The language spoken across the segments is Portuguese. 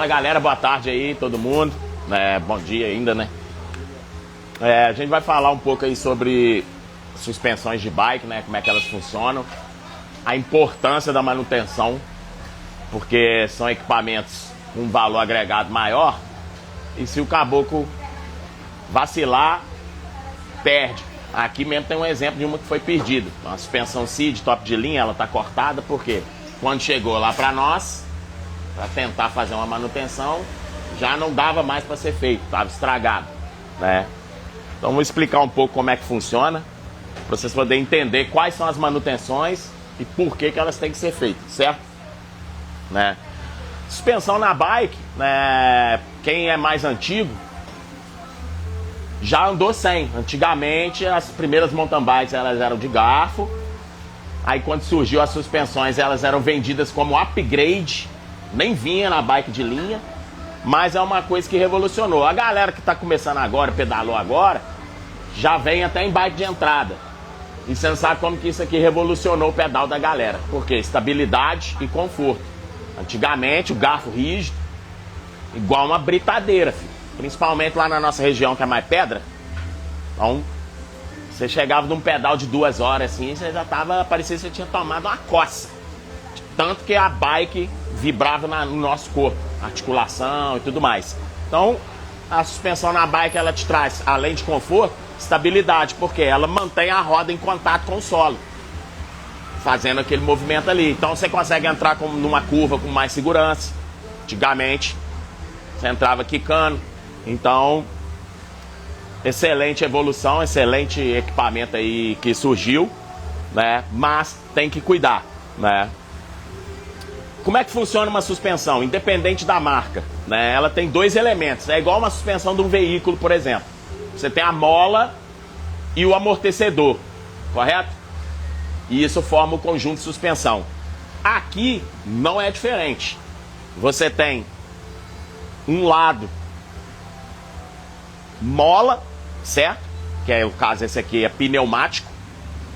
Fala galera, boa tarde aí todo mundo, bom dia ainda, né? A gente vai falar um pouco aí sobre suspensões de bike, né? Como é que elas funcionam, a importância da manutenção, porque são equipamentos com um valor agregado maior e se o caboclo vacilar, perde. Aqui mesmo tem um exemplo de uma que foi perdida, uma suspensão CID top de linha, ela tá cortada porque quando chegou lá para nós, para tentar fazer uma manutenção, já não dava mais para ser feito, estava estragado, né? Então vou explicar um pouco como é que funciona, para vocês poderem entender quais são as manutenções e por que elas têm que ser feitas, certo? Né? Suspensão na bike, né? Quem é mais antigo já andou sem. Antigamente as primeiras mountain bikes elas eram de garfo, aí quando surgiu as suspensões elas eram vendidas como upgrade, nem vinha na bike de linha, mas é uma coisa que revolucionou. A galera que está começando agora, pedalou agora, já vem até em bike de entrada. E você não sabe como que isso aqui revolucionou o pedal da galera. Por quê? Estabilidade e conforto. Antigamente o garfo rígido, igual uma britadeira, filho. Principalmente lá na nossa região que é mais pedra. Então, você chegava num pedal de 2 horas assim, você já tava, parecia que você tinha tomado uma coça. Tanto que a bike vibrava no nosso corpo, articulação e tudo mais. Então, a suspensão na bike, ela te traz, além de conforto, estabilidade, porque ela mantém a roda em contato com o solo, fazendo aquele movimento ali. Então, você consegue entrar numa curva com mais segurança. Antigamente, você entrava quicando. Então, excelente evolução, excelente equipamento aí que surgiu, né? Mas tem que cuidar, né? Como é que funciona uma suspensão? Independente da marca, né? Ela tem 2 elementos. É igual uma suspensão de um veículo, por exemplo. Você tem a mola e o amortecedor, correto? E isso forma o conjunto de suspensão. Aqui não é diferente. Você tem um lado mola, certo? Que é o caso, esse aqui é pneumático.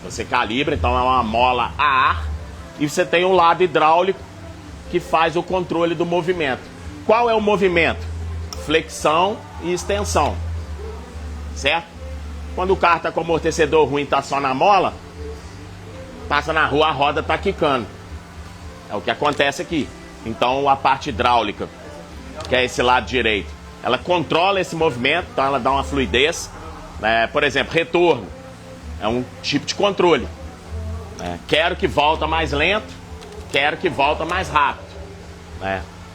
Você calibra, então é uma mola a ar. E você tem um lado hidráulico que faz o controle do movimento. Qual é o movimento? Flexão e extensão, certo? Quando o carro está com o amortecedor ruim, está só na mola, passa na rua, a roda está quicando. É o que acontece aqui. Então a parte hidráulica, que é esse lado direito, ela controla esse movimento, então ela dá uma fluidez. Por exemplo, retorno é um tipo de controle. Quero que volta mais lento, quero que volta mais rápido.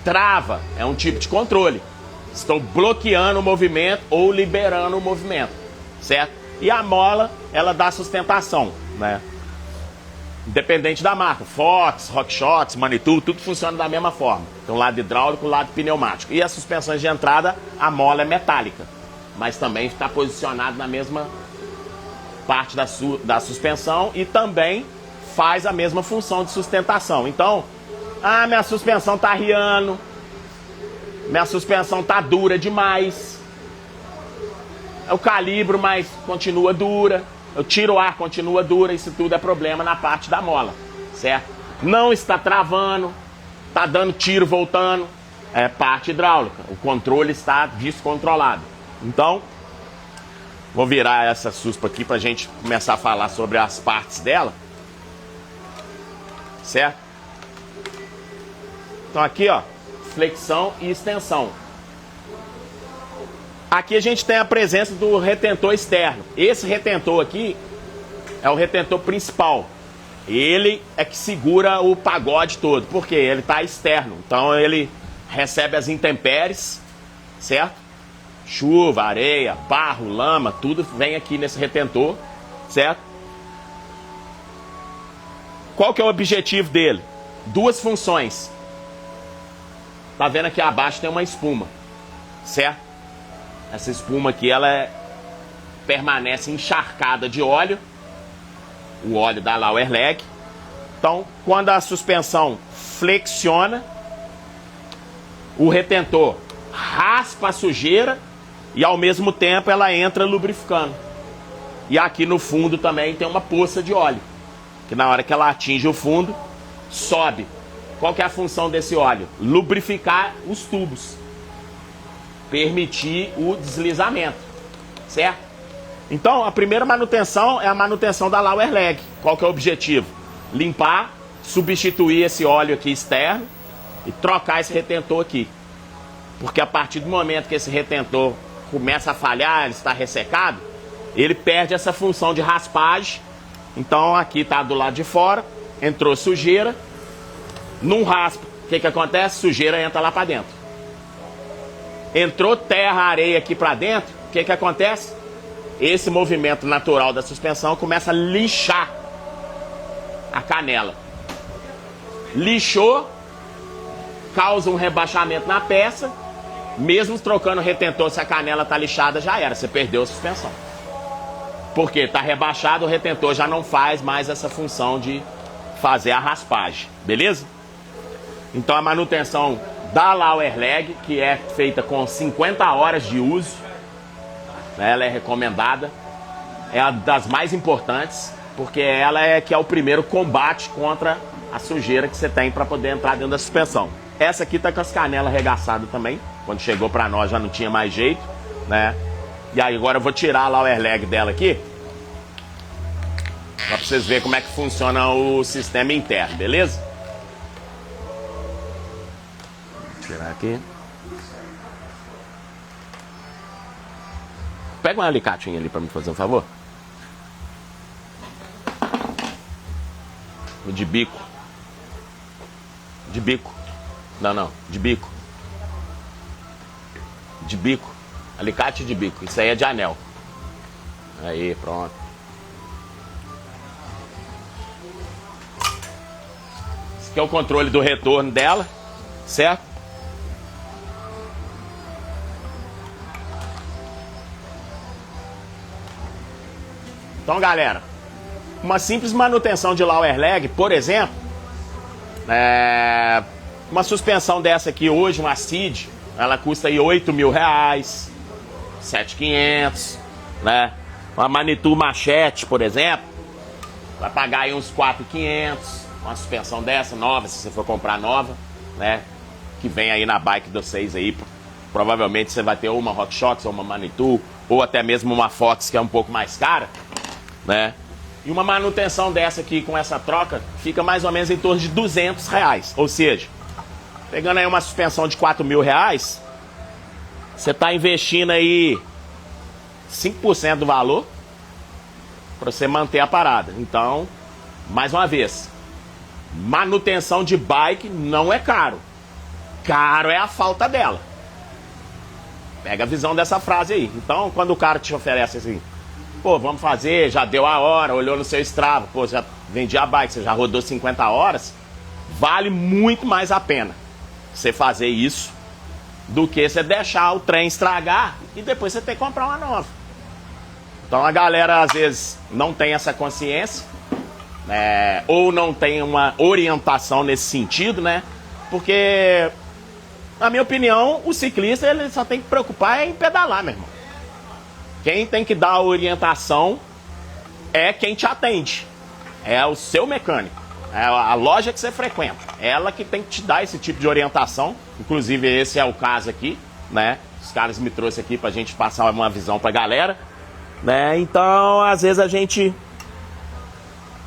Trava é um tipo de controle. Estou bloqueando o movimento ou liberando o movimento, certo? E a mola, ela dá sustentação, né? Independente da marca, Fox, RockShox, Manitou, tudo funciona da mesma forma. Tem um lado hidráulico, um lado pneumático. E as suspensões de entrada, a mola é metálica, mas também está posicionado na mesma parte da suspensão e também faz a mesma função de sustentação. Então, minha suspensão tá arriando, minha suspensão tá dura demais, eu calibro, mas continua dura, eu tiro o ar, continua dura, isso tudo é problema na parte da mola, certo? Não está travando, tá dando tiro voltando, é parte hidráulica, o controle está descontrolado. Então, vou virar essa suspa aqui pra gente começar a falar sobre as partes dela, certo? Então aqui, ó, flexão e extensão. Aqui a gente tem a presença do retentor externo. Esse retentor aqui é o retentor principal. Ele é que segura o pagode todo, porque ele está externo. Então ele recebe as intempéries, certo? Chuva, areia, barro, lama, tudo vem aqui nesse retentor, certo? Qual que é o objetivo dele? 2 funções. Tá vendo aqui abaixo tem uma espuma, certo? Essa espuma aqui, ela permanece encharcada de óleo. O óleo da Lower Leg. Então, quando a suspensão flexiona, o retentor raspa a sujeira e ao mesmo tempo ela entra lubrificando. E aqui no fundo também tem uma poça de óleo, que na hora que ela atinge o fundo, sobe Qual que é a função desse óleo? Lubrificar os tubos. Permitir o deslizamento. Certo? Então, a primeira manutenção é a manutenção da Lower Leg. Qual que é o objetivo? Limpar, substituir esse óleo aqui externo e trocar esse retentor aqui. Porque a partir do momento que esse retentor começa a falhar, ele está ressecado, ele perde essa função de raspagem. Então aqui está do lado de fora, entrou sujeira, não raspa. O que acontece? Sujeira entra lá para dentro. Entrou terra, areia aqui para dentro, o que acontece? Esse movimento natural da suspensão começa a lixar a canela. Lixou, causa um rebaixamento na peça. Mesmo trocando o retentor, se a canela está lixada, já era, você perdeu a suspensão. Porque está rebaixado, o retentor já não faz mais essa função de fazer a raspagem, beleza? Então a manutenção da Lower Leg, que é feita com 50 horas de uso, né, ela é recomendada, é uma das mais importantes, porque ela é que é o primeiro combate contra a sujeira que você tem para poder entrar dentro da suspensão. Essa aqui tá com as canelas arregaçadas também. Quando chegou para nós já não tinha mais jeito, né? E aí agora eu vou tirar a Lower Leg dela aqui, para vocês verem como é que funciona o sistema interno, beleza? Vou tirar aqui. Pega um alicatinho ali para me fazer um favor. De bico. De bico. Não, de bico. De bico. Alicate de bico. Isso aí é de anel. Aí, pronto. Esse aqui é o controle do retorno dela, certo? Então, galera, uma simples manutenção de Lower Leg, por exemplo, uma suspensão dessa aqui hoje, uma CID, ela custa aí R$8.000, 7.500, né? Uma Manitou Machete, por exemplo, vai pagar aí uns 4.500, uma suspensão dessa, nova, se você for comprar nova, né? Que vem aí na bike de vocês aí, provavelmente você vai ter ou uma RockShox, ou uma Manitou, ou até mesmo uma Fox, que é um pouco mais cara, né? E uma manutenção dessa aqui, com essa troca, fica mais ou menos em torno de R$200, ou seja, pegando aí uma suspensão de R$4.000, você está investindo aí 5% do valor para você manter a parada. Então, mais uma vez, manutenção de bike não é caro. Caro é a falta dela. Pega a visão dessa frase aí. Então, quando o cara te oferece assim, pô, vamos fazer, já deu a hora, olhou no seu Strava, pô, já vendi a bike, você já rodou 50 horas, vale muito mais a pena você fazer isso do que você deixar o trem estragar e depois você ter que comprar uma nova. Então a galera às vezes não tem essa consciência, né, ou não tem uma orientação nesse sentido, né? Porque, na minha opinião, o ciclista ele só tem que preocupar em pedalar, meu irmão. Quem tem que dar a orientação é quem te atende, é o seu mecânico. É a loja que você frequenta, é ela que tem que te dar esse tipo de orientação. Inclusive esse é o caso aqui, né? Os caras me trouxeram aqui pra gente passar uma visão pra galera, né? Então às vezes a gente,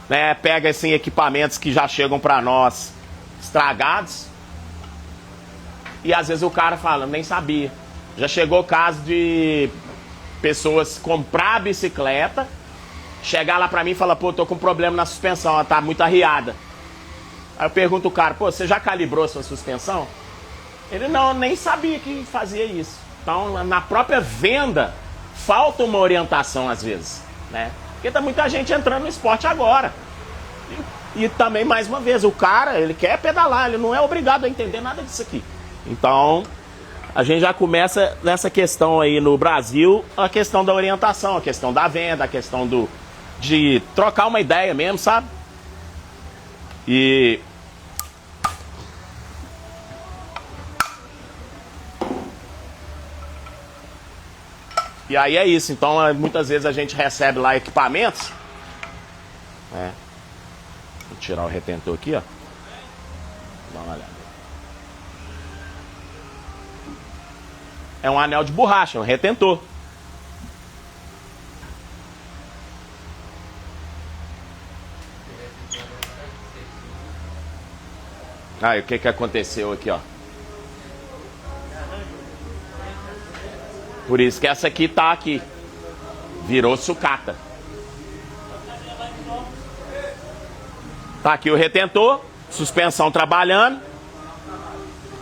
né, pega assim, equipamentos que já chegam pra nós estragados, e às vezes o cara fala, nem sabia. Já chegou o caso de pessoas comprar a bicicleta, chegar lá pra mim e falar, pô, tô com problema na suspensão, ela tá muito arriada. Aí eu pergunto o cara, pô, você já calibrou a sua suspensão? Ele não, nem sabia que fazia isso. Então, na própria venda, falta uma orientação às vezes, né? Porque tá muita gente entrando no esporte agora. E também, mais uma vez, o cara, ele quer pedalar, ele não é obrigado a entender nada disso aqui. Então, a gente já começa nessa questão aí no Brasil, a questão da orientação, a questão da venda, a questão de trocar uma ideia mesmo, sabe? E aí é isso. Então muitas vezes a gente recebe lá equipamentos, né? Vou tirar o retentor aqui, ó. Dá uma olhada. É um anel de borracha, um retentor. Aí, o que que aconteceu aqui, ó? Por isso que essa aqui tá aqui. Virou sucata. Tá aqui o retentor, suspensão trabalhando.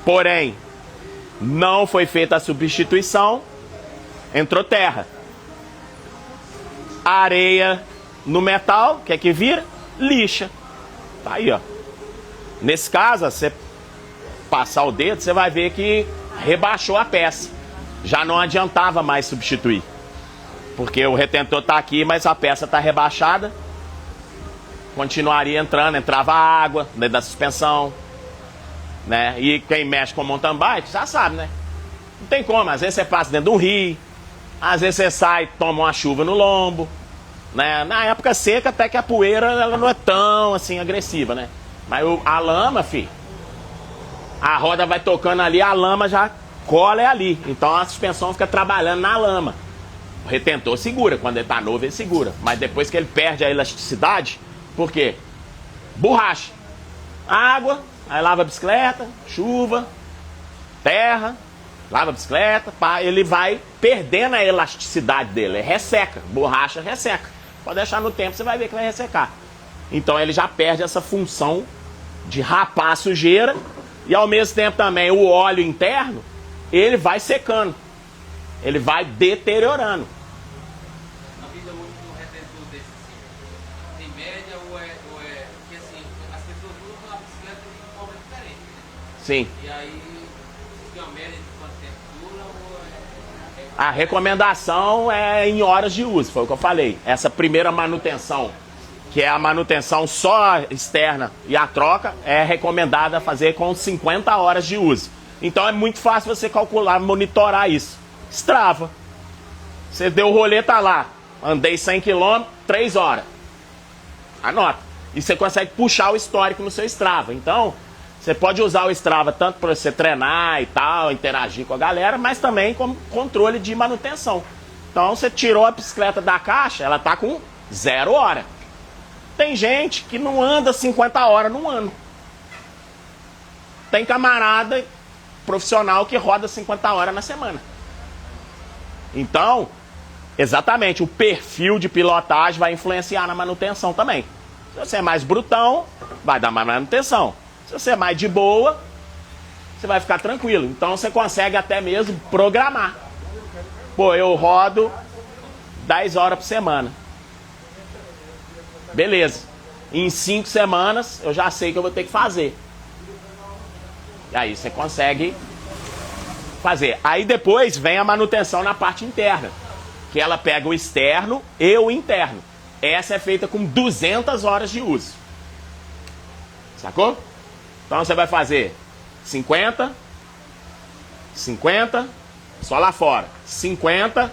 Porém, não foi feita a substituição. Entrou terra. Areia no metal, o que é que vira? Lixa. Tá aí, ó. Nesse caso, você passar o dedo, você vai ver que rebaixou a peça. Já não adiantava mais substituir. Porque o retentor tá aqui, mas a peça tá rebaixada. Continuaria entrando, entrava água dentro da suspensão. Né? E quem mexe com mountain bike já sabe, né? Não tem como, às vezes você passa dentro de um rio, às vezes você sai, toma uma chuva no lombo, né? Na época seca até que a poeira ela não é tão assim agressiva, né? Mas a lama, filho, a roda vai tocando ali, a lama já cola ali, então a suspensão fica trabalhando na lama. O retentor segura, quando ele tá novo ele segura, mas depois que ele perde a elasticidade, por quê? Borracha, água. Aí lava a bicicleta, chuva, terra, lava a bicicleta, pá, ele vai perdendo a elasticidade dele, ele resseca, borracha resseca. Pode deixar no tempo, você vai ver que vai ressecar. Então ele já perde essa função de rapar a sujeira e ao mesmo tempo também o óleo interno, ele vai secando, ele vai deteriorando. A vida útil do retentor desse assim, tem média ou é porque assim, as pessoas usam a bicicleta de forma diferente, né? Sim. E aí, tem uma média de quanto tempo dura ou A recomendação é em horas de uso, foi o que eu falei. Essa primeira manutenção, que é a manutenção só externa e a troca, é recomendada fazer com 50 horas de uso. Então é muito fácil você calcular, monitorar isso. Strava. Você deu o rolê, tá lá. Andei 100 km, 3 horas. Anota. E você consegue puxar o histórico no seu Strava. Então, você pode usar o Strava tanto para você treinar e tal, interagir com a galera, mas também como controle de manutenção. Então, você tirou a bicicleta da caixa, ela tá com 0 hora. Tem gente que não anda 50 horas num ano. Tem camarada profissional que roda 50 horas na semana. Então, exatamente, o perfil de pilotagem vai influenciar na manutenção também. Se você é mais brutão, vai dar mais manutenção. Se você é mais de boa, você vai ficar tranquilo. Então você consegue até mesmo programar. Pô, eu rodo 10 horas por semana. Beleza. Em 5 semanas eu já sei que eu vou ter que fazer. E aí você consegue fazer. Aí depois vem a manutenção na parte interna, que ela pega o externo e o interno. Essa é feita com 200 horas de uso. Sacou? Então você vai fazer 50, 50, só lá fora, 50.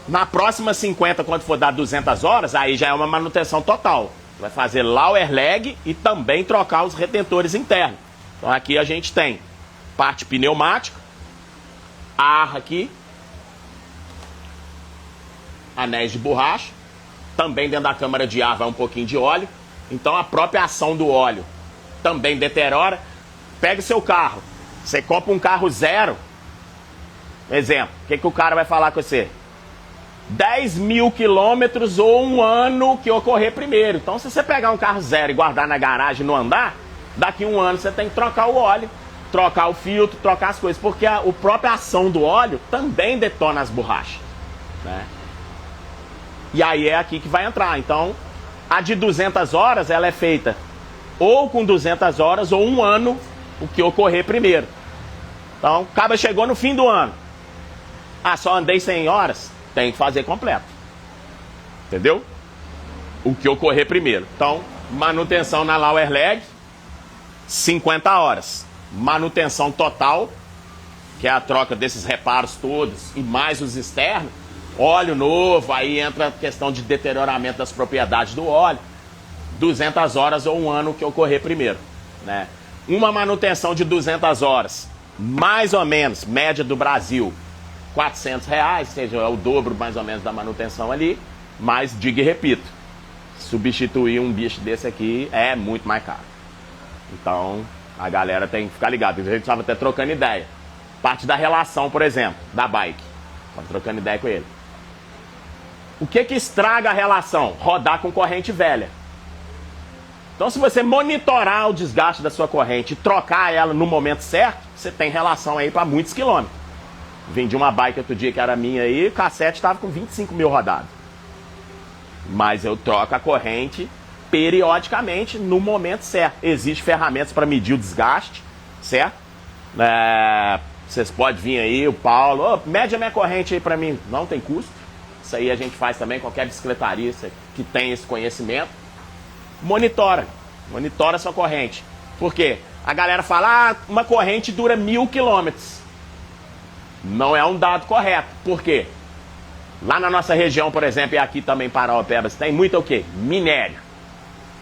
Na próxima 50, quando for dar 200 horas, aí já é uma manutenção total. Você vai fazer lower leg e também trocar os retentores internos. Então aqui a gente tem parte pneumática, ar aqui, anéis de borracha, também dentro da câmara de ar vai um pouquinho de óleo. Então a própria ação do óleo também deteriora. Pega o seu carro, você compra um carro zero, exemplo, o que o cara vai falar com você? 10 mil quilômetros ou um ano que ocorrer primeiro. Então se você pegar um carro zero e guardar na garagem e não andar, daqui a um ano você tem que trocar o óleo, trocar o filtro, trocar as coisas, porque a própria ação do óleo também detona as borrachas, né? E aí é aqui que vai entrar. Então a de 200 horas ela é feita ou com 200 horas ou um ano o que ocorrer primeiro. Então, acaba chegou no fim do ano. Ah, só andei 100 horas? Tem que fazer completo. Entendeu? O que ocorrer primeiro. Então, manutenção na lower leg, 50 horas. Manutenção total, que é a troca desses reparos todos e mais os externos. Óleo novo, aí entra a questão de deterioramento das propriedades do óleo. 200 horas ou um ano que eu correr primeiro, né? Uma manutenção de 200 horas, mais ou menos, média do Brasil, R$400, ou seja, é o dobro mais ou menos da manutenção ali, mas digo e repito, substituir um bicho desse aqui é muito mais caro. Então, a galera tem que ficar ligada. A gente estava até trocando ideia. Parte da relação, por exemplo, da bike. Estava trocando ideia com ele. O que estraga a relação? Rodar com corrente velha. Então, se você monitorar o desgaste da sua corrente e trocar ela no momento certo, você tem relação aí para muitos quilômetros. Vendi uma bike outro dia que era minha aí, o cassete estava com 25 mil rodados. Mas eu troco a corrente periodicamente no momento certo. Existem ferramentas para medir o desgaste, certo? Vocês podem vir aí, o Paulo, mede a minha corrente aí para mim. Não tem custo. Isso aí a gente faz também, qualquer bicicletarista que tem esse conhecimento. Monitora a sua corrente. Por quê? A galera fala, uma corrente dura 1000 quilômetros. Não é um dado correto. Por quê? Lá na nossa região, por exemplo, e aqui também em Paraopebas, tem muito o quê? Minério.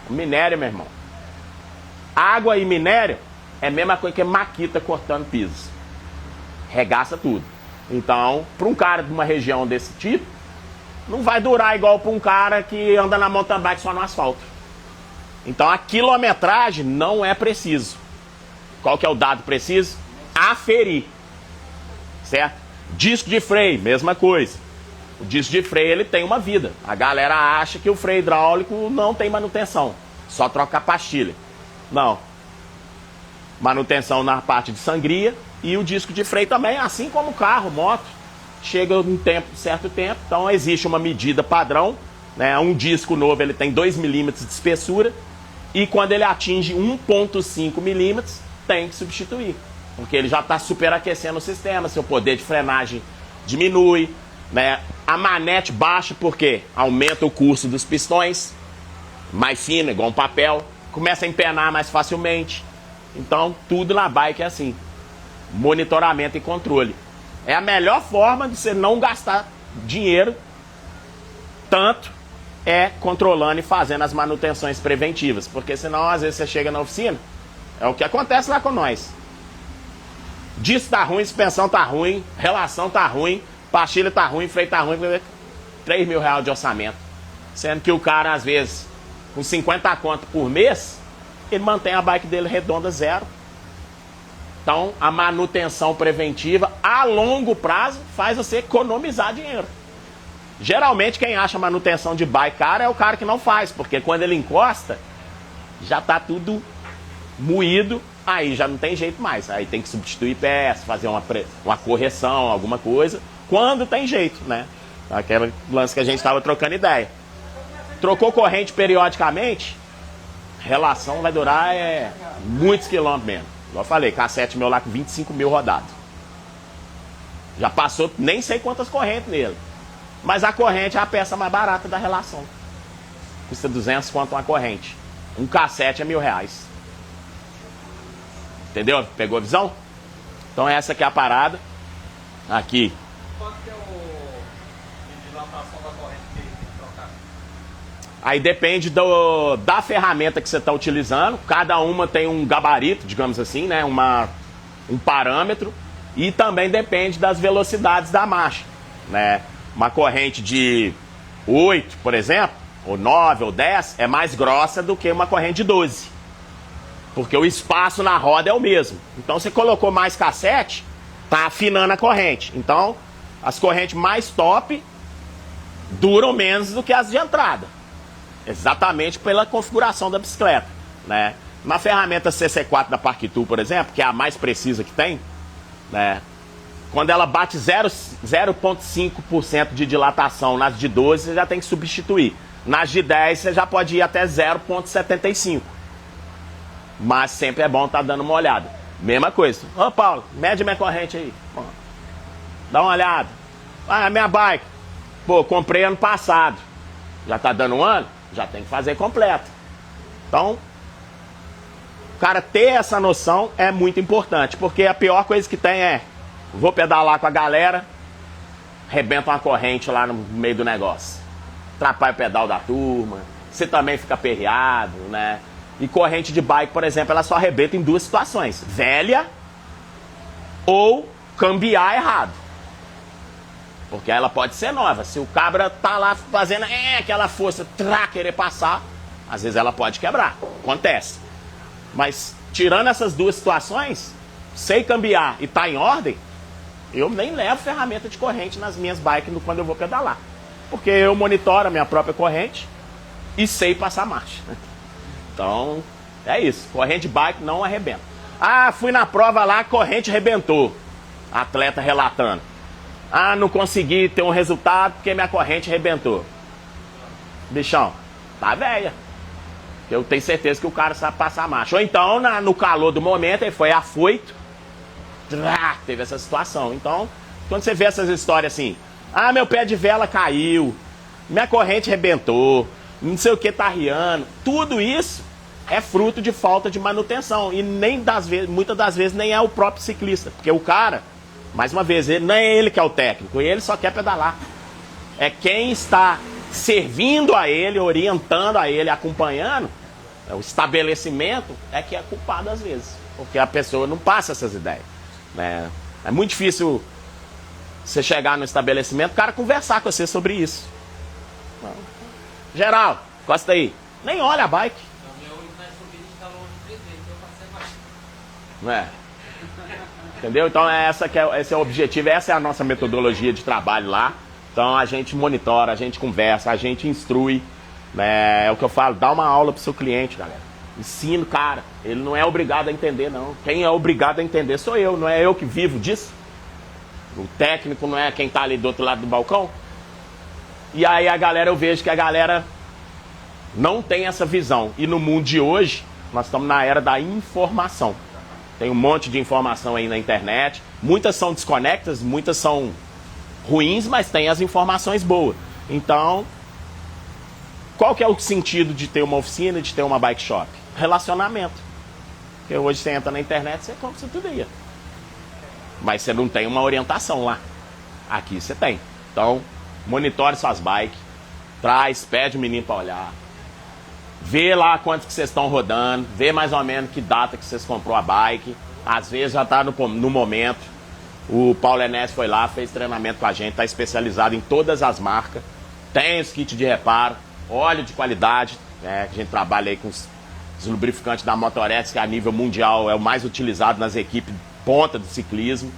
Minério, meu irmão. Água e minério é a mesma coisa que maquita cortando pisos. Regaça tudo. Então, para um cara de uma região desse tipo, não vai durar igual para um cara que anda na mountain bike só no asfalto. Então, a quilometragem não é preciso. Qual que é o dado preciso? Aferir. Certo? Disco de freio, mesma coisa. O disco de freio, ele tem uma vida. A galera acha que o freio hidráulico não tem manutenção. Só troca a pastilha. Não. Manutenção na parte de sangria e o disco de freio também, assim como o carro, moto. Chega um certo tempo, então existe uma medida padrão, né? Um disco novo ele tem 2 milímetros de espessura e quando ele atinge 1,5 milímetros tem que substituir, porque ele já está superaquecendo o sistema, seu poder de frenagem diminui, né? A manete baixa porque aumenta o curso dos pistões, mais fino, igual um papel, começa a empenar mais facilmente. Então tudo na bike é assim, monitoramento e controle. É a melhor forma de você não gastar dinheiro tanto é controlando e fazendo as manutenções preventivas. Porque senão, às vezes, você chega na oficina, é o que acontece lá com nós. Disco tá ruim, suspensão tá ruim, relação tá ruim, pastilha tá ruim, freio tá ruim, R$3 mil de orçamento. Sendo que o cara, às vezes, com 50 conto por mês, ele mantém a bike dele redonda zero. Então, a manutenção preventiva a longo prazo faz você economizar dinheiro. Geralmente, quem acha manutenção de bike cara é o cara que não faz, porque quando ele encosta, já está tudo moído, aí já não tem jeito mais. Aí tem que substituir peça, fazer uma correção, alguma coisa, quando tem jeito, né? Aquele lance que a gente estava trocando ideia. Trocou corrente periodicamente, relação vai durar muitos quilômetros mesmo. Igual eu falei, cassete meu lá com 25 mil rodados. Já passou nem sei quantas correntes nele. Mas a corrente é a peça mais barata da relação. Custa 200 quanto uma corrente. Um cassete é R$1.000. Entendeu? Pegou a visão? Então essa aqui é a parada. Aqui. Quanto que é a dilatação da corrente que tem que trocar? Aí depende da ferramenta que você está utilizando. Cada uma tem um gabarito, digamos assim, né? Um parâmetro. E também depende das velocidades da marcha, né? Uma corrente de 8, por exemplo, ou 9 ou 10, é mais grossa do que uma corrente de 12. Porque o espaço na roda é o mesmo. Então você colocou mais cassete, tá afinando a corrente. Então as correntes mais top duram menos do que as de entrada. Exatamente pela configuração da bicicleta, né? Na ferramenta CC4 da Park-Tool, por exemplo, que é a mais precisa que tem, né? Quando ela bate 0,5% de dilatação nas de 12, você já tem que substituir. Nas de 10, você já pode ir até 0,75. Mas sempre é bom estar dando uma olhada. Mesma coisa. Ô Paulo, mede minha corrente aí. Dá uma olhada. Ah, minha bike. Pô, comprei ano passado. Já tá dando um ano? Já tem que fazer completo. Então, cara, ter essa noção é muito importante. Porque a pior coisa que tem é: vou pedalar com a galera, arrebenta uma corrente lá no meio do negócio. Atrapalha o pedal da turma, você também fica aperreado, né? E corrente de bike, por exemplo, ela só arrebenta em duas situações: velha ou cambiar errado. Porque ela pode ser nova. Se o cabra tá lá fazendo aquela força, querer passar, às vezes ela pode quebrar. Acontece. Mas, tirando essas duas situações, sei cambiar e tá em ordem, eu nem levo ferramenta de corrente nas minhas bikes quando eu vou pedalar. Porque eu monitoro a minha própria corrente e sei passar marcha. Então, é isso. Corrente de bike não arrebenta. Ah, fui na prova lá, a corrente arrebentou. Atleta relatando. Ah, não consegui ter um resultado porque minha corrente arrebentou. Bichão, tá velha. Eu tenho certeza que o cara sabe passar marcha. Ou então, no calor do momento, ele foi afoito. Teve essa situação. Então, quando você vê essas histórias assim, ah, meu pé de vela caiu, minha corrente arrebentou, não sei o que tá riando, tudo isso é fruto de falta de manutenção. E muitas das vezes nem é o próprio ciclista. Porque o cara, mais uma vez, não é ele que é o técnico, ele só quer pedalar. É quem está servindo a ele, orientando a ele, acompanhando, o estabelecimento, é que é culpado às vezes. Porque a pessoa não passa essas ideias. Né? É muito difícil você chegar no estabelecimento, o cara conversar com você sobre isso. Geral, encosta aí. Nem olha a bike. Não é? Entendeu? Então esse é o objetivo, essa é a nossa metodologia de trabalho lá. Então a gente monitora, a gente conversa, a gente instrui, né? É o que eu falo, dá uma aula pro seu cliente, galera. Ensina o cara, ele não é obrigado a entender, não. Quem é obrigado a entender sou eu, não é eu que vivo disso. O técnico não é quem tá ali do outro lado do balcão. E aí eu vejo que a galera não tem essa visão. E no mundo de hoje, nós estamos na era da informação. Tem um monte de informação aí na internet. Muitas são desconectas, muitas são ruins, mas tem as informações boas. Então, qual que é o sentido de ter uma oficina, de ter uma bike shop? Relacionamento. Porque hoje você entra na internet, você compra tudo aí. Mas você não tem uma orientação lá. Aqui você tem. Então, monitore suas bikes, pede o menino para olhar. Vê lá quantos que vocês estão rodando, vê mais ou menos que data que vocês comprou a bike. Às vezes já está no momento. O Paulo Enes foi lá, fez treinamento com a gente, está especializado em todas as marcas. Tem os kits de reparo, óleo de qualidade, né, que a gente trabalha aí com os lubrificantes da Motorex, que a nível mundial é o mais utilizado nas equipes ponta do ciclismo.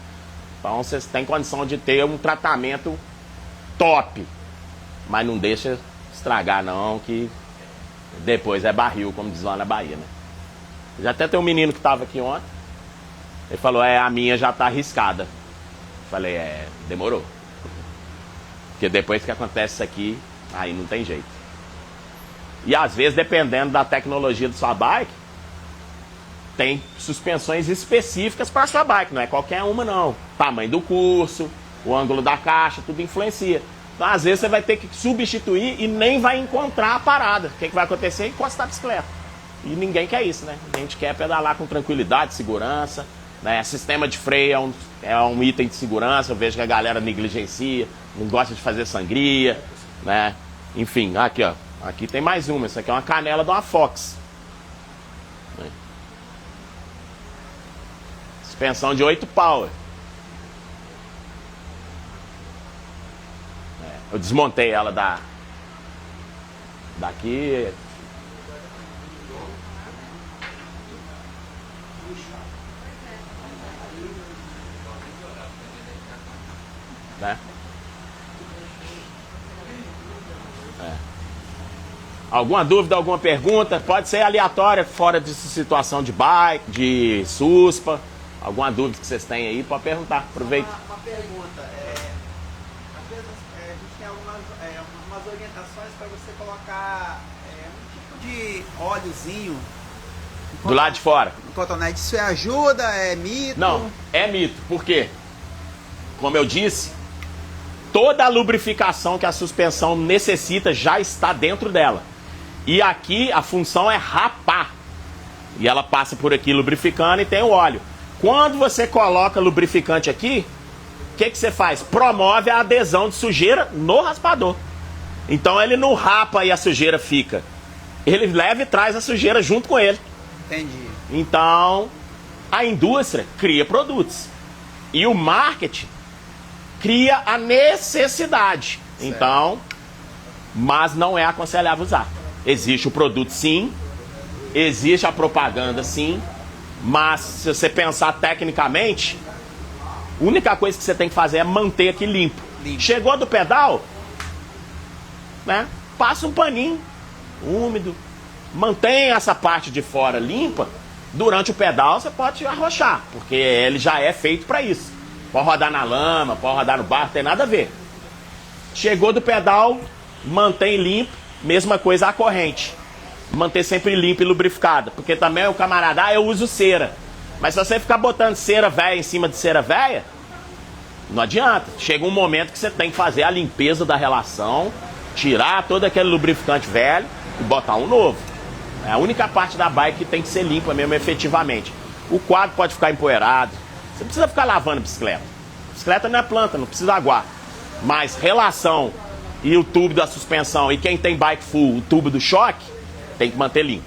Então vocês têm condição de ter um tratamento top. Mas não deixa estragar não, que depois é barril, como diz lá na Bahia, né? Já até tem um menino que estava aqui ontem. Ele falou, a minha já está arriscada. Falei, demorou. Porque depois que acontece isso aqui, aí não tem jeito. E às vezes, dependendo da tecnologia da sua bike, tem suspensões específicas para a sua bike. Não é qualquer uma, não. Tamanho do curso, o ângulo da caixa, tudo influencia. Então, às vezes, você vai ter que substituir e nem vai encontrar a parada. O que vai acontecer? Encostar a bicicleta. E ninguém quer isso, né? A gente quer pedalar com tranquilidade, segurança. Né? Sistema de freio é um item de segurança. Eu vejo que a galera negligencia, não gosta de fazer sangria. Né? Enfim, aqui, ó. Aqui tem mais uma. Essa aqui é uma canela de uma Fox. Suspensão de 8 power. Eu desmontei ela daqui. Né? Alguma dúvida, alguma pergunta? Pode ser aleatória, fora de situação de bike, de suspa. Alguma dúvida que vocês têm aí, pode perguntar. Aproveita. Uma pergunta. Às vezes a gente tem algumas orientações para você colocar um tipo de óleozinho Do lado de fora. no cotonete. Isso ajuda? É mito? Não, é mito. Por quê? Como eu disse, toda a lubrificação que a suspensão necessita já está dentro dela. E aqui a função é rapar. E ela passa por aqui lubrificando e tem o óleo. Quando você coloca lubrificante aqui, o que você faz? Promove a adesão de sujeira no raspador. Então ele não rapa e a sujeira fica. ele leva e traz a sujeira junto com ele. Entendi. Então, a indústria cria produtos. E o marketing cria a necessidade. Certo. Então, mas não é aconselhável usar. Existe o produto sim, existe a propaganda sim, mas se você pensar tecnicamente, a única coisa que você tem que fazer é manter aqui limpo. Chegou do pedal, né? Passa um paninho úmido, mantém essa parte de fora limpa. Durante o pedal você pode arrochar, porque ele já é feito para isso. Pode rodar na lama, pode rodar no barro, tem nada a ver. Chegou do pedal, mantém limpo, mesma coisa a corrente. Manter sempre limpa e lubrificada, porque também o camarada, eu uso cera. Mas se você ficar botando cera velha em cima de cera velha, não adianta. Chega um momento que você tem que fazer a limpeza da relação, tirar todo aquele lubrificante velho e botar um novo. É a única parte da bike que tem que ser limpa mesmo, efetivamente. O quadro pode ficar empoeirado. Você precisa ficar lavando a bicicleta. A bicicleta não é planta, não precisa aguar. Mas relação e o tubo da suspensão, e quem tem bike full, o tubo do choque, tem que manter limpo.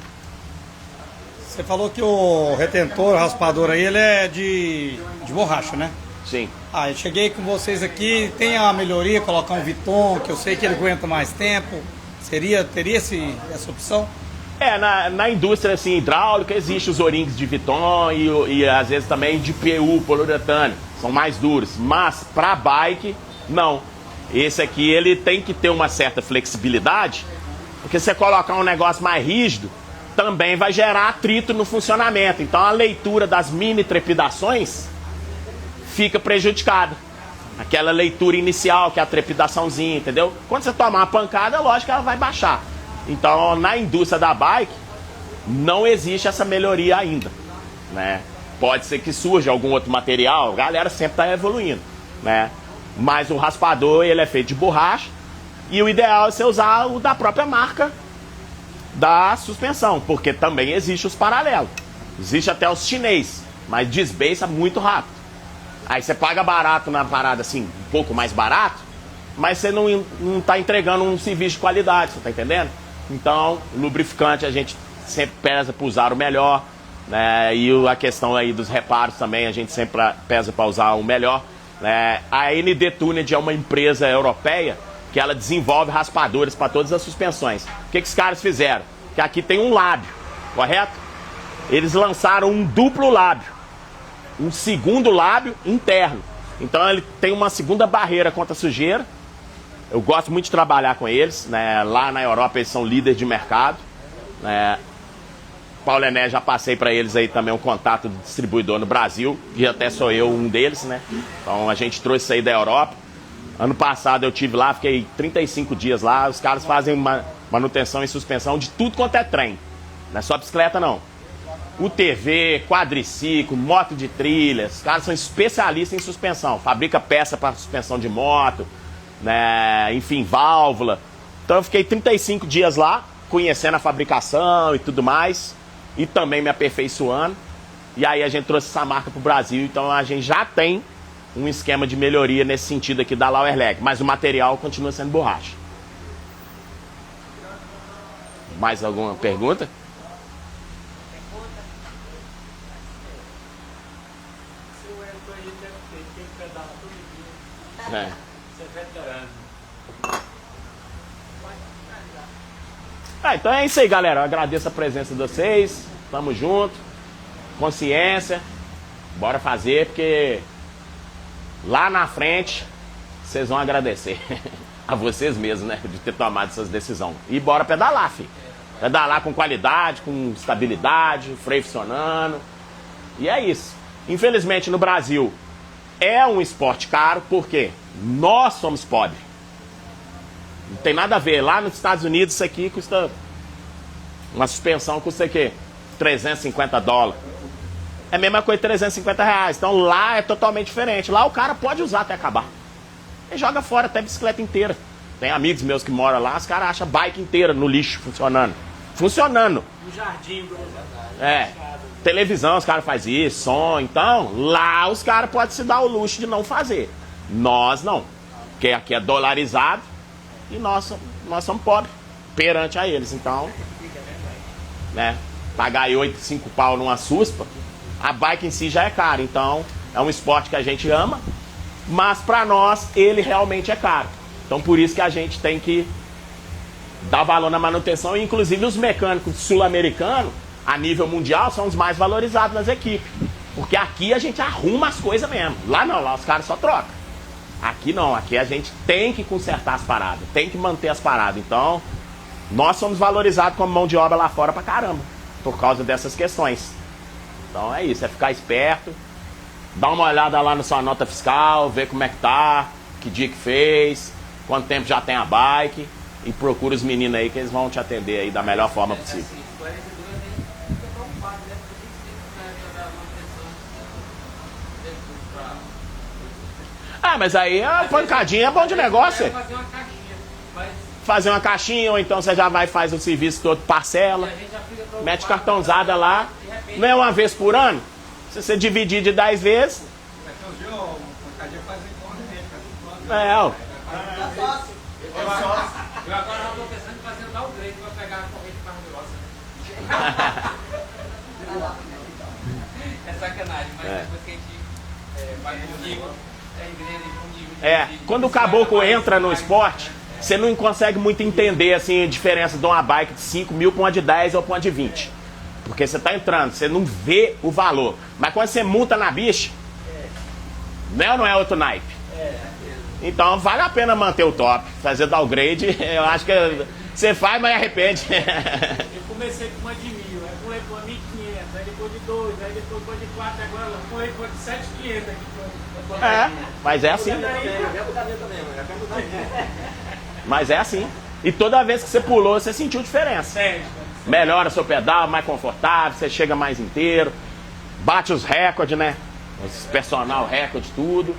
Você falou que o retentor, o raspador aí, ele é de borracha, né? Sim. Ah, eu cheguei com vocês aqui, tem a melhoria, colocar um Viton, que eu sei que ele aguenta mais tempo. Teria essa opção? Na indústria assim, hidráulica existe os O-rings de Viton e às vezes também de PU, poliuretano, são mais duros, mas para bike, não. Esse aqui ele tem que ter uma certa flexibilidade, porque se você colocar um negócio mais rígido, também vai gerar atrito no funcionamento. Então a leitura das mini trepidações fica prejudicada. Aquela leitura inicial, que é a trepidaçãozinha, entendeu? Quando você tomar uma pancada, lógico que ela vai baixar. Então, na indústria da bike, não existe essa melhoria ainda, né? Pode ser que surja algum outro material, a galera sempre está evoluindo, né? Mas o raspador, ele é feito de borracha, e o ideal é você usar o da própria marca da suspensão, porque também existe os paralelos. Existe até os chinês, mas desbeiça muito rápido. Aí você paga barato na parada assim, um pouco mais barato, mas você não está entregando um serviço de qualidade, você está entendendo? Então, lubrificante a gente sempre pesa para usar o melhor, né? E a questão aí dos reparos também, a gente sempre pesa para usar o melhor, né? A ND Tuned é uma empresa europeia que ela desenvolve raspadores para todas as suspensões. O que os caras fizeram? Que aqui tem um lábio, correto? Eles lançaram um duplo lábio, um segundo lábio interno. Então ele tem uma segunda barreira contra a sujeira. Eu gosto muito de trabalhar com eles, né? Lá na Europa eles são líderes de mercado, né? Paulo Ené, já passei para eles aí também um contato do distribuidor no Brasil, e até sou eu um deles, né? Então a gente trouxe isso aí da Europa. Ano passado eu tive lá, fiquei 35 dias lá. Os caras fazem manutenção e suspensão de tudo quanto é trem, não é só bicicleta não. UTV, quadriciclo, moto de trilhas. Os caras são especialistas em suspensão, fabrica peça para suspensão de moto, né? Enfim, válvula. Então eu fiquei 35 dias lá, conhecendo a fabricação e tudo mais, e também me aperfeiçoando. E aí a gente trouxe essa marca para o Brasil, então a gente já tem um esquema de melhoria nesse sentido aqui da Lauer Leg, mas o material continua sendo borracha. Mais alguma pergunta? É. Então é isso aí, galera. Eu agradeço a presença de vocês. Tamo junto. Consciência. Bora fazer, porque lá na frente vocês vão agradecer a vocês mesmos, né? De ter tomado essas decisões. E bora pedalar, filho. Pedalar com qualidade, com estabilidade, freio funcionando. E é isso. Infelizmente no Brasil é um esporte caro, porque nós somos pobres. Não tem nada a ver. Lá nos Estados Unidos isso aqui custa... Uma suspensão custa o quê? $350. É a mesma coisa, R$350. Então lá é totalmente diferente. Lá o cara pode usar até acabar. Ele joga fora até bicicleta inteira. Tem amigos meus que moram lá, os caras acham bike inteira no lixo funcionando. Funcionando. No jardim, Televisão, os caras fazem isso, som. Então, lá os caras podem se dar o luxo de não fazer. Nós não. Porque aqui é dolarizado e nós somos pobres perante a eles. Então, né? Pagar aí 8, 5 pau numa suspa, a bike em si já é cara. Então, é um esporte que a gente ama, mas pra nós, ele realmente é caro. Então, por isso que a gente tem que dar valor na manutenção. E, inclusive, os mecânicos sul-americanos, a nível mundial, são os mais valorizados nas equipes. Porque aqui a gente arruma as coisas mesmo. Lá não, lá os caras só trocam. Aqui não, aqui a gente tem que consertar as paradas, tem que manter as paradas. Então, nós somos valorizados como mão de obra lá fora pra caramba, por causa dessas questões. Então é isso, é ficar esperto, dar uma olhada lá na sua nota fiscal, ver como é que tá, que dia que fez, quanto tempo já tem a bike, e procura os meninos aí que eles vão te atender aí da melhor forma possível. Assim, esclarecedor, a gente fica preocupado, né? Porque a gente tem que dar manutenção pra... Ah, mas aí a pancadinha é bom de negócio. Fazer uma caixinha, mas Fazer uma caixinha, ou então você já vai e faz o serviço todo, parcela, a gente já fica preocupado. mete cartãozada lá, não é uma vez por ano? Se você dividir de 10 vezes, ó. Eu agora não estou pensando em fazer downgrade para pegar a corrente mais grossa. É sacanagem, mas depois que a gente vai com nível, engrena com nível de... Quando o caboclo entra no esporte, você não consegue muito entender assim, a diferença de uma bike de 5 mil para uma de 10 ou para uma de 20. Porque você está entrando, você não vê o valor. Mas quando você multa na bicha, né ou não é outro naipe? Então vale a pena manter o top, fazer downgrade. Eu acho que você faz, mas arrepende. Eu comecei com uma de 1.000, aí pulei para 1.500, aí depois de 2, aí depois de 4, agora eu pulei para 7.500 aqui. Mas é assim. Mas é assim. E toda vez que você pulou, você sentiu diferença. Melhora seu pedal, mais confortável, você chega mais inteiro, bate os recordes, né? Os personal recorde, tudo.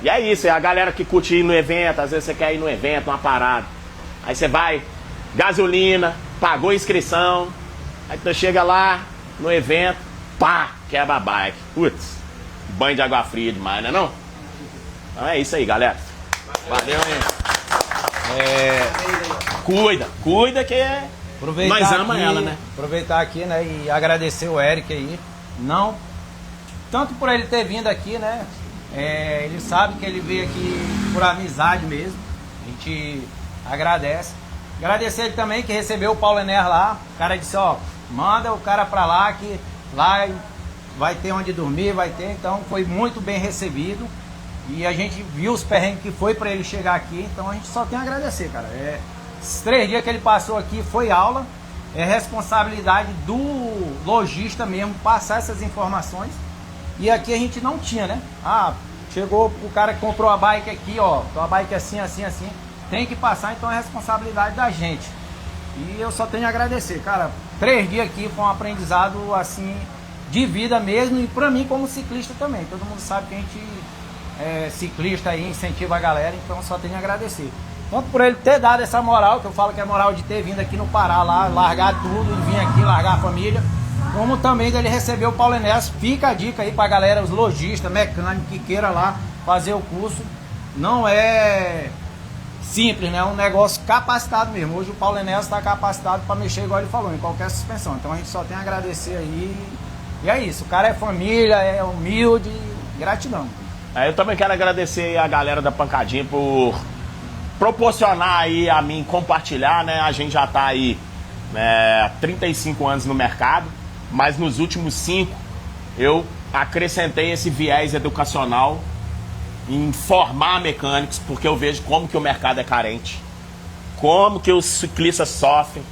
E é isso, é a galera que curte ir no evento, às vezes você quer ir no evento, uma parada. Aí você vai, gasolina, pagou a inscrição, aí tu chega lá no evento, pá, quebra a bike. Putz, banho de água fria demais, né não? Então é isso aí, galera. Valeu, hein? Cuida que nós ama ela, né? Aproveitar aqui, né, e agradecer o Eric aí. Não, tanto por ele ter vindo aqui, né? Ele sabe que ele veio aqui por amizade mesmo. A gente agradece. Agradecer ele também que recebeu o Paulo Enéas lá. O cara disse, ó, manda o cara pra lá, que lá vai ter onde dormir, vai ter. Então foi muito bem recebido. E a gente viu os perrengues que foi pra ele chegar aqui. Então a gente só tem a agradecer, cara. Esses 3 dias que ele passou aqui foi aula. É responsabilidade do lojista mesmo passar essas informações. E aqui a gente não tinha, né? Chegou o cara que comprou a bike aqui, ó. A bike assim, assim, assim. Tem que passar, então é responsabilidade da gente. E eu só tenho a agradecer, cara. 3 dias aqui foi um aprendizado, assim, de vida mesmo. E pra mim, como ciclista também. Todo mundo sabe que a gente é ciclista aí, incentiva a galera. Então só tenho a agradecer. Tanto por ele ter dado essa moral, que eu falo que é moral de ter vindo aqui no Pará, lá, largar tudo e vir aqui, largar a família. Como também dele receber o Paulo Enéas. Fica a dica aí pra galera, os lojistas, mecânicos que queira lá fazer o curso. Não é simples, né? É um negócio capacitado mesmo. Hoje o Paulo Enéas está capacitado para mexer, igual ele falou, em qualquer suspensão. Então a gente só tem a agradecer aí. E é isso, o cara é família, é humilde, gratidão. Eu também quero agradecer a galera da Pancadinha por proporcionar aí a mim compartilhar, né? A gente já tá aí 35 anos no mercado. Mas nos últimos 5 eu acrescentei esse viés educacional em formar mecânicos, porque eu vejo como que o mercado é carente, como que os ciclistas sofrem,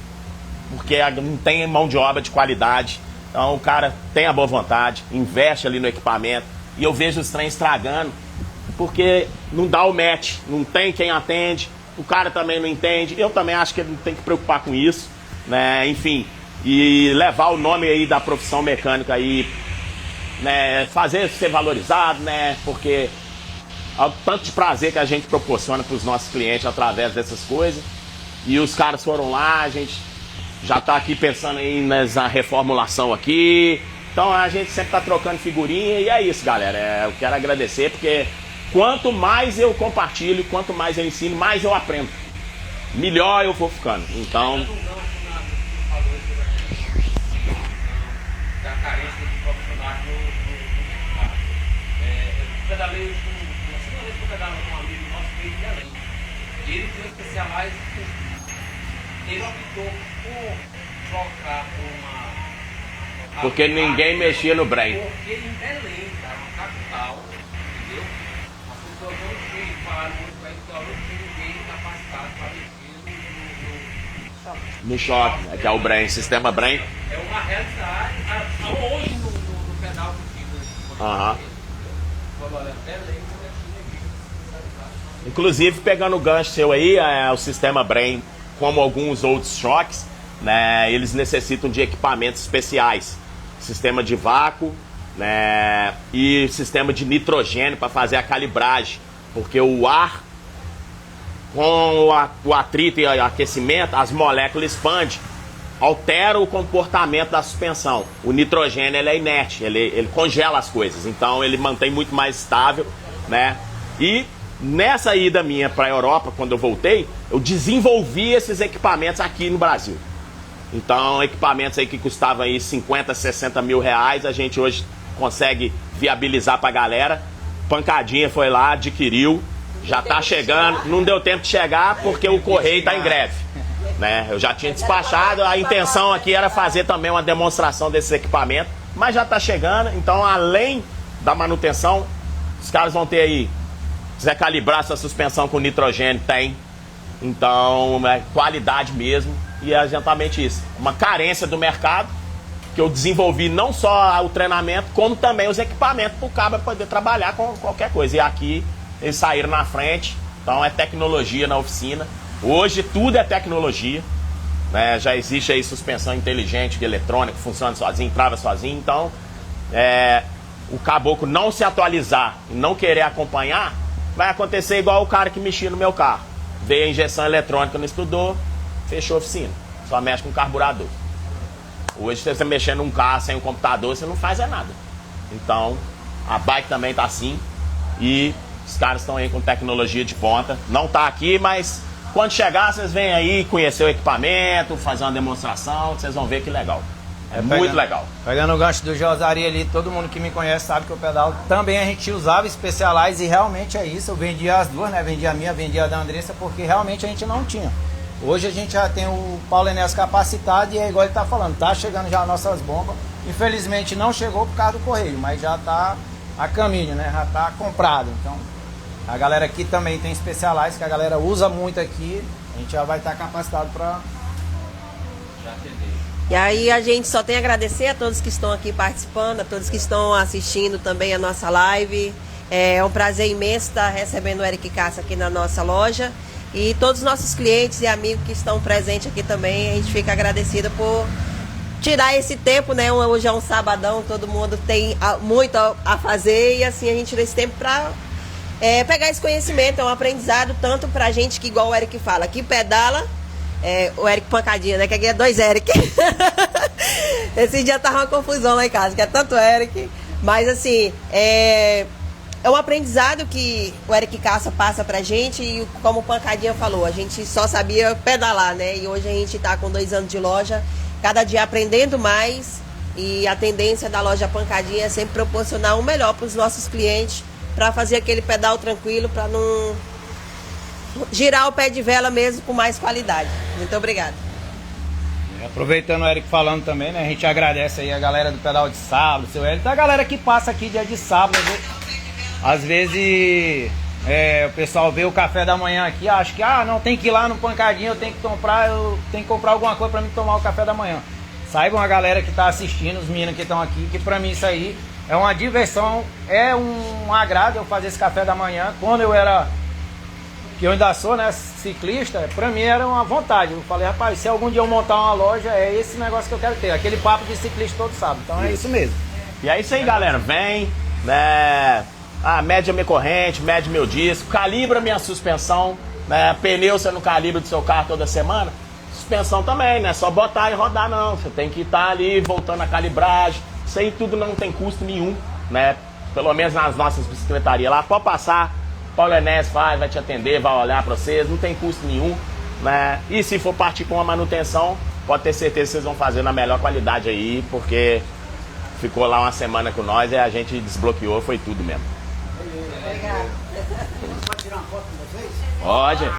porque não tem mão de obra de qualidade. Então o cara tem a boa vontade, investe ali no equipamento, e eu vejo os trens estragando, porque não dá o match, não tem quem atende, o cara também não entende. Eu também acho que ele não tem que preocupar com isso, né? Enfim, e levar o nome aí da profissão mecânica aí, né, fazer ser valorizado, né, porque é o tanto de prazer que a gente proporciona para os nossos clientes através dessas coisas. E os caras foram lá, a gente já está aqui pensando aí nessa reformulação aqui. Então a gente sempre está trocando figurinha e é isso, galera. Eu quero agradecer, porque quanto mais eu compartilho, quanto mais eu ensino, mais eu aprendo. Melhor eu vou ficando. Então... carência de profissionais no mercado. Eu pedalei uma segunda vez que eu pedalava com um amigo nosso que veio de Belém. E ele tem especializado, ele optou por trocar uma... Porque ninguém mexia no Brem. Porque em Belém, cara, uma capital, entendeu? As pessoas não tinham, falaram muito bem, então não tinha ninguém capacitado para mexer No shopping, né, que é o Brem, sistema Brem. É uma realidade, hoje no pedal que fica. Aham. Olha, Belém, Inclusive, pegando o gancho seu aí, o sistema Brem, como alguns outros choques, né, eles necessitam de equipamentos especiais. Sistema de vácuo, né, e sistema de nitrogênio para fazer a calibragem. Porque o ar, com o atrito e o aquecimento, as moléculas expandem, altera o comportamento da suspensão. O nitrogênio ele é inerte, ele congela as coisas, então ele mantém muito mais estável, né? E nessa ida minha para a Europa, quando eu voltei, eu desenvolvi esses equipamentos aqui no Brasil. Então, equipamentos aí que custavam aí 50, 60 mil reais, a gente hoje consegue viabilizar para a galera. Pancadinha foi lá, adquiriu, já tá chegando. Não deu tempo de chegar porque o correio tá em greve, né? Eu já tinha despachado, a intenção aqui era fazer também uma demonstração desses equipamentos, mas já tá chegando. Então, além da manutenção, os caras vão ter aí, se quiser calibrar sua suspensão com nitrogênio, tem. Então, é qualidade mesmo. E é exatamente isso. Uma carência do mercado, que eu desenvolvi não só o treinamento, como também os equipamentos para o cara poder trabalhar com qualquer coisa. E aqui eles saíram na frente, então é tecnologia na oficina. Hoje tudo é tecnologia, né? Já existe aí suspensão inteligente, eletrônica, que funciona sozinho, trava sozinho. Então, o caboclo não se atualizar e não querer acompanhar, vai acontecer igual o cara que mexia no meu carro. Veio a injeção eletrônica, não estudou, fechou a oficina, só mexe com carburador. Hoje, se você mexer num carro sem um computador, você não faz nada. Então, a bike também tá assim. E os caras estão aí com tecnologia de ponta. Não tá aqui, mas quando chegar, vocês vêm aí conhecer o equipamento, fazer uma demonstração, vocês vão ver que legal. Muito legal. Pegando o gancho do Josari ali, todo mundo que me conhece sabe que eu pedalo. Também a gente usava Specialized e realmente é isso. Eu vendia as duas, né? Vendia a minha, vendia a da Andressa, porque realmente a gente não tinha. Hoje a gente já tem o Paulo Enéas capacitado e é igual ele tá falando, tá chegando já as nossas bombas. Infelizmente não chegou por causa do correio, mas já tá a caminho, né? Já tá comprado. Então, a galera aqui também tem Specialized, que a galera usa muito aqui. A gente já vai estar capacitado para já atender. E aí a gente só tem a agradecer a todos que estão aqui participando, a todos que estão assistindo também a nossa live. É um prazer imenso estar recebendo o Eric Cassa aqui na nossa loja. E todos os nossos clientes e amigos que estão presentes aqui também, a gente fica agradecida por tirar esse tempo, né? Hoje é um sabadão, todo mundo tem muito a fazer e assim a gente tira esse tempo para pegar esse conhecimento, é um aprendizado tanto pra gente que, igual o Eric fala, que pedala, o Eric Pancadinha, né? Que aqui é dois Eric. Esse dia tava uma confusão lá em casa, que é tanto Eric, mas assim, é um aprendizado que o Eric Cassa passa pra gente e como o Pancadinha falou, a gente só sabia pedalar, né? E hoje a gente tá com 2 anos de loja, cada dia aprendendo mais e a tendência da loja Pancadinha é sempre proporcionar o melhor para os nossos clientes, para fazer aquele pedal tranquilo, para não girar o pé de vela mesmo com mais qualidade. Muito obrigada. Aproveitando o Eric falando também, né? A gente agradece aí a galera do pedal de sábado, seu Eric, da galera que passa aqui dia de sábado. Às vezes o pessoal vê o café da manhã aqui, acha que não tem que ir lá no Pancadinha, eu tenho que comprar alguma coisa para mim tomar o café da manhã. Saibam a galera que está assistindo, os meninos que estão aqui, que para mim isso aí é uma diversão, é um agrado eu fazer esse café da manhã. Quando eu era, que eu ainda sou, né, ciclista, para mim era uma vontade. Eu falei, rapaz, se algum dia eu montar uma loja, é esse negócio que eu quero ter, aquele papo de ciclista todo sábado. Então é isso mesmo. E é isso aí, galera, vem, né? Mede minha corrente, mede meu disco, calibra minha suspensão, né? Pneu você não calibra do seu carro toda semana, suspensão também, né? Só botar e rodar não, você tem que estar ali voltando a calibragem, isso aí tudo não tem custo nenhum, né? Pelo menos nas nossas bicicletarias lá, pode passar, Paulo Enéas vai te atender, vai olhar para vocês, não tem custo nenhum, né? E se for partir com uma manutenção, pode ter certeza que vocês vão fazer na melhor qualidade aí, porque ficou lá uma semana com nós e a gente desbloqueou, foi tudo mesmo. Obrigada. Pode tirar uma foto com vocês? Pode.